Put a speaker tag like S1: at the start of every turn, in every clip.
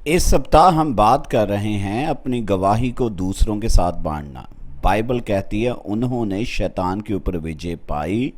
S1: इस सप्ताह हम बात कर रहे हैं अपनी गवाही को दूसरों के साथ बांटना। बाइबल कहती है उन्होंने शैतान के ऊपर विजय पाई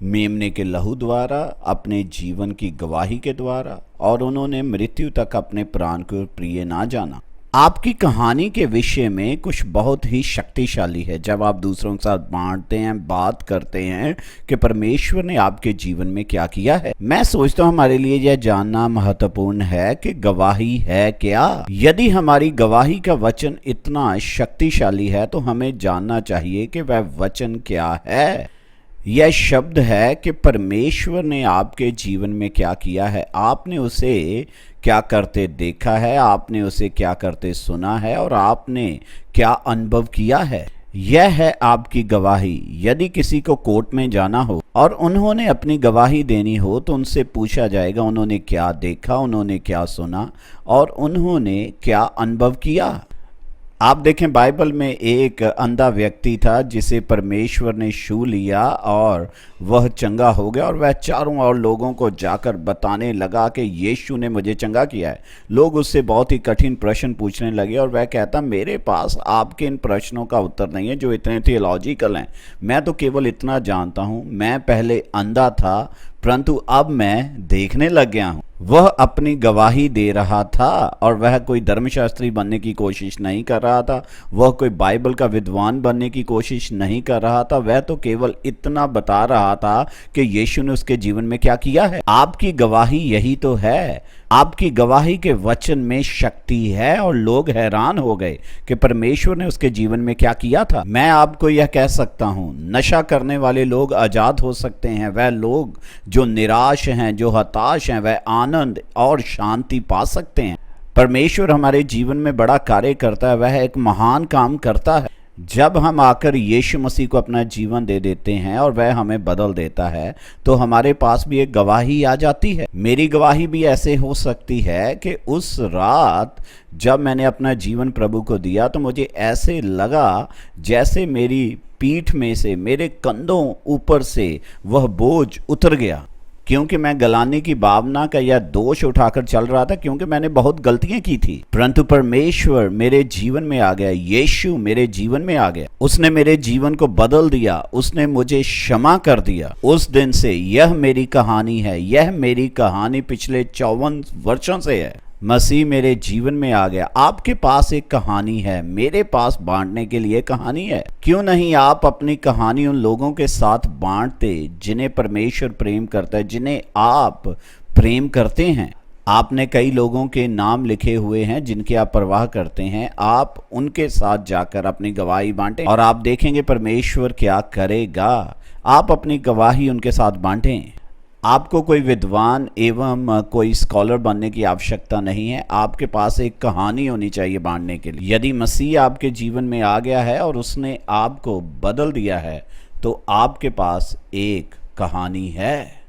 S1: मेमने के लहू द्वारा, अपने जीवन की गवाही के द्वारा, और उन्होंने मृत्यु तक अपने प्राण को प्रिय ना जाना। आपकी कहानी के विषय में कुछ बहुत ही शक्तिशाली है जब आप दूसरों के साथ बांटते हैं, बात करते हैं कि परमेश्वर ने आपके जीवन में क्या किया है। मैं सोचता हूँ हमारे लिए यह जानना महत्वपूर्ण है कि गवाही है क्या। यदि हमारी गवाही का वचन इतना शक्तिशाली है तो हमें जानना चाहिए कि वह वचन क्या है। यह शब्द है कि परमेश्वर ने आपके जीवन में क्या किया है, आपने उसे क्या करते देखा है, आपने उसे क्या करते सुना है और आपने क्या अनुभव किया है। यह है आपकी गवाही। यदि किसी को कोर्ट में जाना हो और उन्होंने अपनी गवाही देनी हो तो उनसे पूछा जाएगा उन्होंने क्या देखा, उन्होंने क्या सुना और उन्होंने क्या अनुभव किया। आप देखें बाइबल में एक अंधा व्यक्ति था जिसे परमेश्वर ने छू लिया और वह चंगा हो गया और वह चारों ओर लोगों को जाकर बताने लगा कि यीशु ने मुझे चंगा किया है। लोग उससे बहुत ही कठिन प्रश्न पूछने लगे और वह कहता मेरे पास आपके इन प्रश्नों का उत्तर नहीं है जो इतने थियोलॉजिकल हैं। मैं तो केवल इतना जानता हूँ, मैं पहले अंधा था परंतु अब मैं देखने लग गया हूँ। वह अपनी गवाही दे रहा था और वह कोई धर्मशास्त्री बनने की कोशिश नहीं कर रहा था, वह कोई बाइबल का विद्वान बनने की कोशिश नहीं कर रहा था। वह तो केवल इतना बता रहा था कि यीशु ने उसके जीवन में क्या किया है। आपकी गवाही यही तो है। आपकी गवाही के वचन में शक्ति है और लोग हैरान हो गए कि परमेश्वर ने उसके जीवन में क्या किया था। मैं आपको यह कह सकता हूँ, नशा करने वाले लोग आज़ाद हो सकते हैं। वह लोग जो निराश हैं, जो हताश हैं, वह आनंद और शांति पा सकते हैं। परमेश्वर हमारे जीवन में बड़ा कार्य करता है, वह एक महान काम करता है। जब हम आकर यीशु मसीह को अपना जीवन दे देते हैं और वह हमें बदल देता है तो हमारे पास भी एक गवाही आ जाती है। मेरी गवाही भी ऐसे हो सकती है कि उस रात जब मैंने अपना जीवन प्रभु को दिया तो मुझे ऐसे लगा जैसे मेरी पीठ में से, मेरे कंधों ऊपर से वह बोझ उतर गया, क्योंकि मैं गलाने की भावना का यह दोष उठाकर चल रहा था, क्योंकि मैंने बहुत गलतियां की थी। परंतु परमेश्वर मेरे जीवन में आ गया, यीशु मेरे जीवन में आ गया, उसने मेरे जीवन को बदल दिया, उसने मुझे क्षमा कर दिया। उस दिन से यह मेरी कहानी है। यह मेरी कहानी पिछले 54 वर्षों से है। मसीह मेरे जीवन में आ गया। आपके पास एक कहानी है, मेरे पास बांटने के लिए कहानी है। क्यों नहीं आप अपनी कहानी उन लोगों के साथ बांटते जिन्हें परमेश्वर प्रेम करता है, जिन्हें आप प्रेम करते हैं। आपने कई लोगों के नाम लिखे हुए हैं जिनकी आप परवाह करते हैं। आप उनके साथ जाकर अपनी गवाही बांटें और आप देखेंगे परमेश्वर क्या करेगा। आप अपनी गवाही उनके साथ बांटें। आपको कोई विद्वान एवं कोई स्कॉलर बनने की आवश्यकता नहीं है। आपके पास एक कहानी होनी चाहिए बांटने के लिए। यदि मसीह आपके जीवन में आ गया है और उसने आपको बदल दिया है तो आपके पास एक कहानी है।